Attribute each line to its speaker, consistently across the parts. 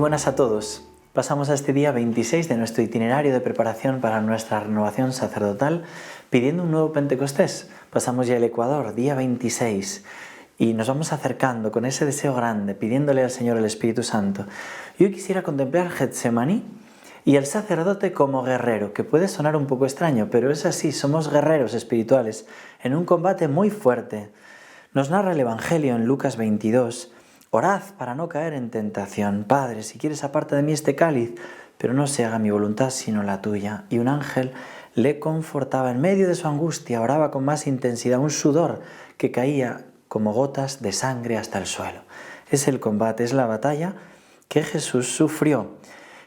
Speaker 1: buenas a todos. Pasamos a este día 26 de nuestro itinerario de preparación para nuestra renovación sacerdotal pidiendo un nuevo Pentecostés. Pasamos ya el Ecuador, día 26, y nos vamos acercando con ese deseo grande, pidiéndole al Señor el Espíritu Santo. Y hoy quisiera contemplar Getsemaní y el sacerdote como guerrero, que puede sonar un poco extraño, pero es así, somos guerreros espirituales en un combate muy fuerte. Nos narra el Evangelio en Lucas 22, orad para no caer en tentación. Padre, si quieres aparta de mí este cáliz, pero no se haga mi voluntad sino la tuya. Y un ángel le confortaba en medio de su angustia, oraba con más intensidad, un sudor que caía como gotas de sangre hasta el suelo. Es el combate, es la batalla que Jesús sufrió.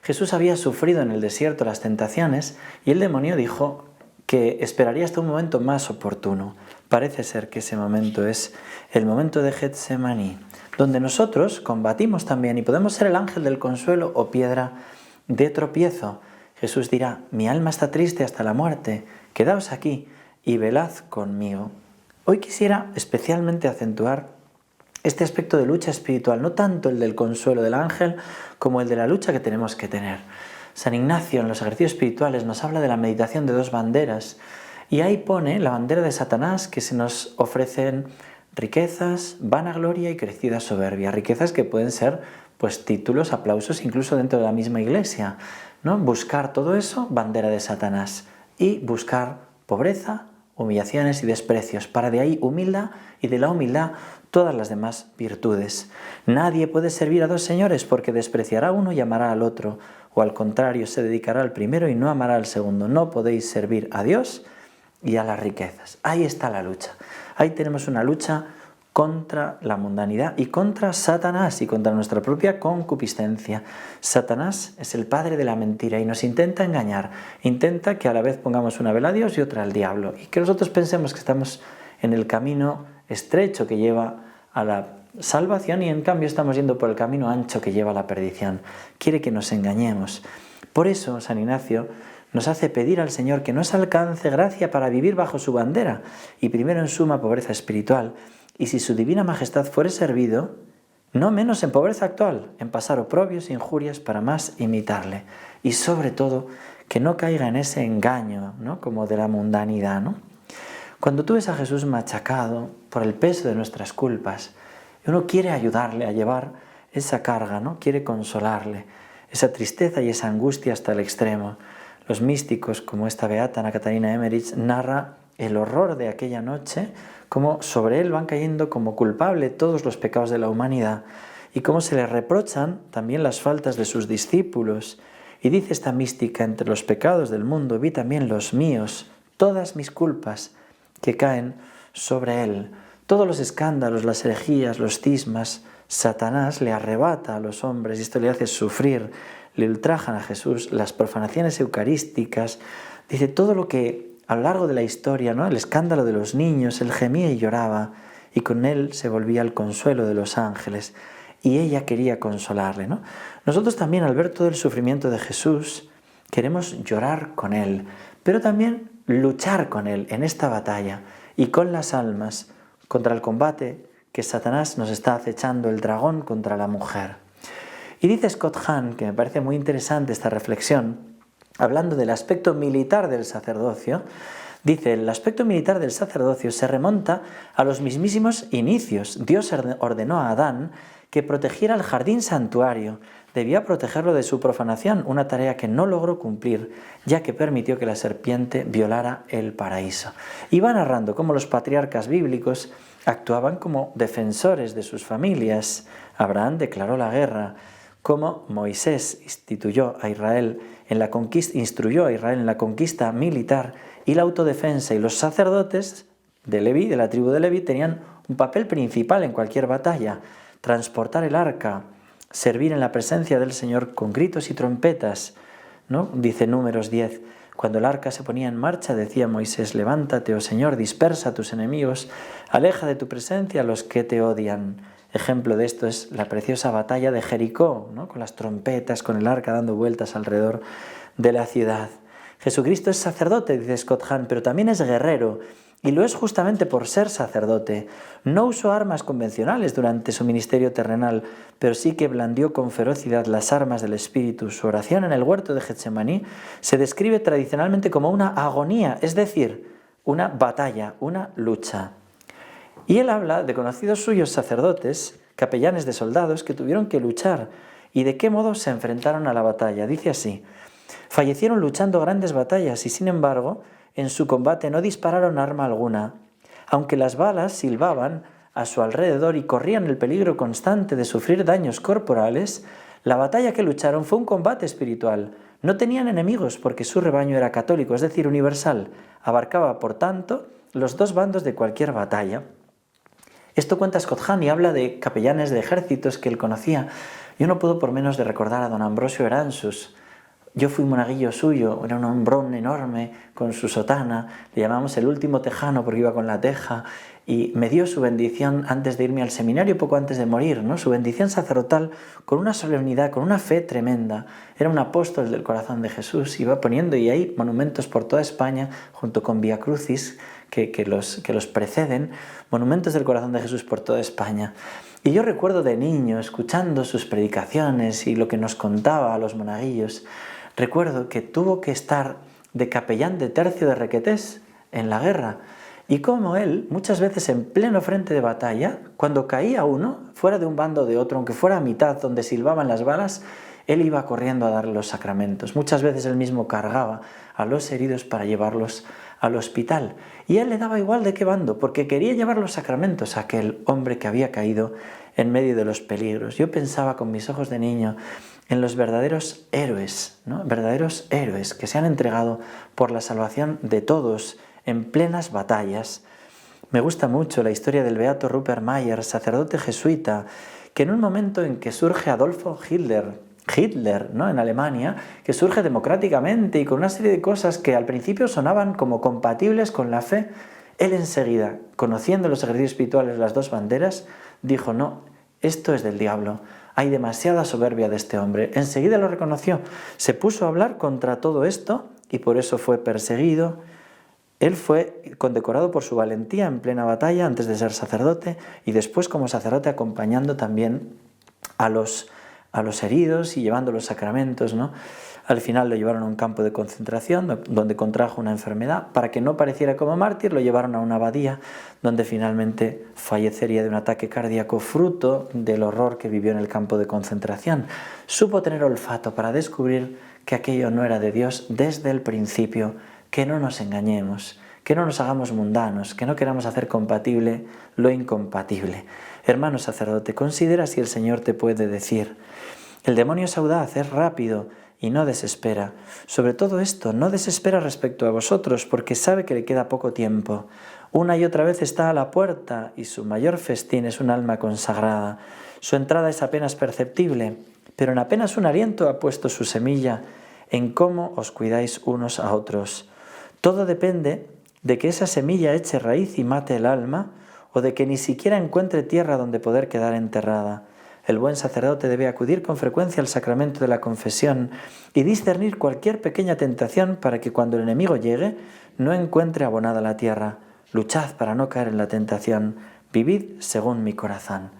Speaker 1: Jesús había sufrido en el desierto las tentaciones y el demonio dijo que esperaría hasta un momento más oportuno. Parece ser que ese momento es el momento de Getsemaní, donde nosotros combatimos también y podemos ser el ángel del consuelo o piedra de tropiezo. Jesús dirá, mi alma está triste hasta la muerte, quedaos aquí y velad conmigo. Hoy quisiera especialmente acentuar este aspecto de lucha espiritual, no tanto el del consuelo del ángel como el de la lucha que tenemos que tener. San Ignacio en los ejercicios espirituales nos habla de la meditación de dos banderas y ahí pone la bandera de Satanás, que se nos ofrecen riquezas, vanagloria y crecida soberbia. Riquezas que pueden ser pues títulos, aplausos, incluso dentro de la misma iglesia, ¿no? Buscar todo eso, bandera de Satanás. Y buscar pobreza, humillaciones y desprecios. Para de ahí humildad y de la humildad todas las demás virtudes. Nadie puede servir a dos señores porque despreciará a uno y amará al otro. O al contrario, se dedicará al primero y no amará al segundo. No podéis servir a Dios y a las riquezas. Ahí está la lucha. Ahí tenemos una lucha contra la mundanidad y contra Satanás y contra nuestra propia concupiscencia. Satanás es el padre de la mentira y nos intenta engañar. Intenta que a la vez pongamos una vela a Dios y otra al diablo. Y que nosotros pensemos que estamos en el camino estrecho que lleva a la salvación y en cambio estamos yendo por el camino ancho que lleva a la perdición. Quiere que nos engañemos. Por eso San Ignacio nos hace pedir al Señor que nos alcance gracia para vivir bajo su bandera y primero en suma pobreza espiritual, y si su divina majestad fuere servido, no menos en pobreza actual, en pasar oprobios e injurias para más imitarle, y sobre todo que no caiga en ese engaño, ¿no? Como de la mundanidad, ¿no? Cuando tú ves a Jesús machacado por el peso de nuestras culpas, uno quiere ayudarle a llevar esa carga, ¿no? Quiere consolarle, esa tristeza y esa angustia hasta el extremo. Los místicos, como esta beata Ana Catarina Emmerich, narra el horror de aquella noche, cómo sobre él van cayendo como culpable todos los pecados de la humanidad y cómo se le reprochan también las faltas de sus discípulos. Y dice esta mística, entre los pecados del mundo vi también los míos, todas mis culpas que caen sobre él. Todos los escándalos, las herejías, los cismas, Satanás le arrebata a los hombres y esto le hace sufrir. Le ultrajan a Jesús, las profanaciones eucarísticas, dice todo lo que a lo largo de la historia, ¿no? El escándalo de los niños, él gemía y lloraba, y con él se volvía el consuelo de los ángeles, y ella quería consolarle, ¿no? Nosotros también al ver todo el sufrimiento de Jesús, queremos llorar con él, pero también luchar con él en esta batalla, y con las almas, contra el combate que Satanás nos está acechando, el dragón contra la mujer. Y dice Scott Hahn, que me parece muy interesante esta reflexión, hablando del aspecto militar del sacerdocio, dice, el aspecto militar del sacerdocio se remonta a los mismísimos inicios. Dios ordenó a Adán que protegiera el jardín santuario, debía protegerlo de su profanación, una tarea que no logró cumplir, ya que permitió que la serpiente violara el paraíso. Y va narrando cómo los patriarcas bíblicos actuaban como defensores de sus familias. Abraham declaró la guerra, como Moisés instruyó a Israel en la conquista militar y la autodefensa, y los sacerdotes de Leví, de la tribu de Leví, tenían un papel principal en cualquier batalla: transportar el arca, servir en la presencia del Señor con gritos y trompetas, ¿no? Dice Números 10, cuando el arca se ponía en marcha, decía Moisés, levántate, oh Señor, dispersa a tus enemigos, aleja de tu presencia a los que te odian. Ejemplo de esto es la preciosa batalla de Jericó, ¿no? Con las trompetas, con el arca dando vueltas alrededor de la ciudad. Jesucristo es sacerdote, dice Scott Hahn, pero también es guerrero. Y lo es justamente por ser sacerdote. No usó armas convencionales durante su ministerio terrenal, pero sí que blandió con ferocidad las armas del Espíritu. Su oración en el huerto de Getsemaní se describe tradicionalmente como una agonía, es decir, una batalla, una lucha. Y él habla de conocidos suyos sacerdotes, capellanes de soldados, que tuvieron que luchar y de qué modo se enfrentaron a la batalla. Dice así: fallecieron luchando grandes batallas y, sin embargo, en su combate no dispararon arma alguna, aunque las balas silbaban a su alrededor y corrían el peligro constante de sufrir daños corporales. La batalla que lucharon fue un combate espiritual. No tenían enemigos porque su rebaño era católico, es decir, universal. Abarcaba, por tanto, los dos bandos de cualquier batalla. Esto cuenta Scott Hahn y habla de capellanes de ejércitos que él conocía. Yo no puedo por menos de recordar a don Ambrosio Eransus. Yo fui monaguillo suyo, era un hombrón enorme con su sotana, le llamamos el último tejano porque iba con la teja, y me dio su bendición antes de irme al seminario, poco antes de morir, ¿no? Su bendición sacerdotal con una solemnidad, con una fe tremenda. Era un apóstol del corazón de Jesús, iba poniendo, y hay monumentos por toda España, junto con Via Crucis, que los preceden, monumentos del corazón de Jesús por toda España. Y yo recuerdo de niño, escuchando sus predicaciones y lo que nos contaba a los monaguillos, recuerdo que tuvo que estar de capellán de tercio de Requetés en la guerra, y como él, muchas veces en pleno frente de batalla, cuando caía uno, fuera de un bando o de otro, aunque fuera a mitad donde silbaban las balas, él iba corriendo a darle los sacramentos. Muchas veces él mismo cargaba a los heridos para llevarlos al hospital. Y él le daba igual de qué bando, porque quería llevar los sacramentos a aquel hombre que había caído en medio de los peligros. Yo pensaba con mis ojos de niño en los verdaderos héroes, ¿no? Verdaderos héroes que se han entregado por la salvación de todos en plenas batallas. Me gusta mucho la historia del beato Rupert Mayer, sacerdote jesuita, que en un momento en que surge Adolfo Hitler, ¿no? En Alemania, que surge democráticamente y con una serie de cosas que al principio sonaban como compatibles con la fe, él enseguida, conociendo los ejercicios espirituales, las dos banderas, dijo: no, esto es del diablo, hay demasiada soberbia de este hombre. Enseguida lo reconoció, se puso a hablar contra todo esto y por eso fue perseguido. Él fue condecorado por su valentía en plena batalla antes de ser sacerdote, y después como sacerdote acompañando también a los heridos y llevando los sacramentos, ¿no? Al final lo llevaron a un campo de concentración donde contrajo una enfermedad. Para que no pareciera como mártir, lo llevaron a una abadía donde finalmente fallecería de un ataque cardíaco fruto del horror que vivió en el campo de concentración. Supo tener olfato para descubrir que aquello no era de Dios desde el principio. Que no nos engañemos, que no nos hagamos mundanos, que no queramos hacer compatible lo incompatible. Hermano sacerdote, considera si el Señor te puede decir: el demonio es audaz, es rápido y no desespera. Sobre todo esto, no desespera respecto a vosotros, porque sabe que le queda poco tiempo. Una y otra vez está a la puerta y su mayor festín es un alma consagrada. Su entrada es apenas perceptible, pero en apenas un aliento ha puesto su semilla en cómo os cuidáis unos a otros. Todo depende de que esa semilla eche raíz y mate el alma, o de que ni siquiera encuentre tierra donde poder quedar enterrada. El buen sacerdote debe acudir con frecuencia al sacramento de la confesión y discernir cualquier pequeña tentación para que cuando el enemigo llegue no encuentre abonada la tierra. Luchad para no caer en la tentación, vivid según mi corazón.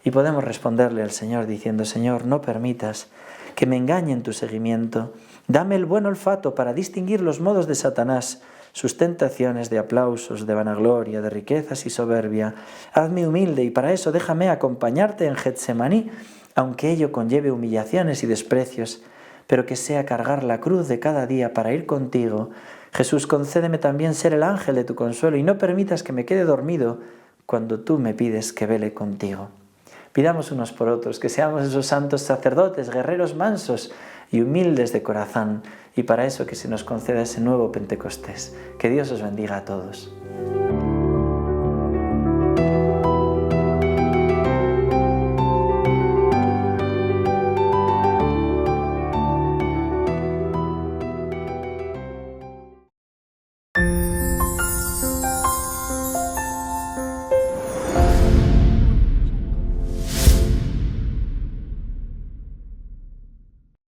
Speaker 1: Y podemos responderle al Señor diciendo: Señor, no permitas que me engañe en tu seguimiento. Dame el buen olfato para distinguir los modos de Satanás, sus tentaciones de aplausos, de vanagloria, de riquezas y soberbia. Hazme humilde y para eso déjame acompañarte en Getsemaní, aunque ello conlleve humillaciones y desprecios, pero que sea cargar la cruz de cada día para ir contigo. Jesús, concédeme también ser el ángel de tu consuelo y no permitas que me quede dormido cuando tú me pides que vele contigo. Pidamos unos por otros, que seamos esos santos sacerdotes, guerreros mansos y humildes de corazón, y para eso que se nos conceda ese nuevo Pentecostés. Que Dios os bendiga a todos.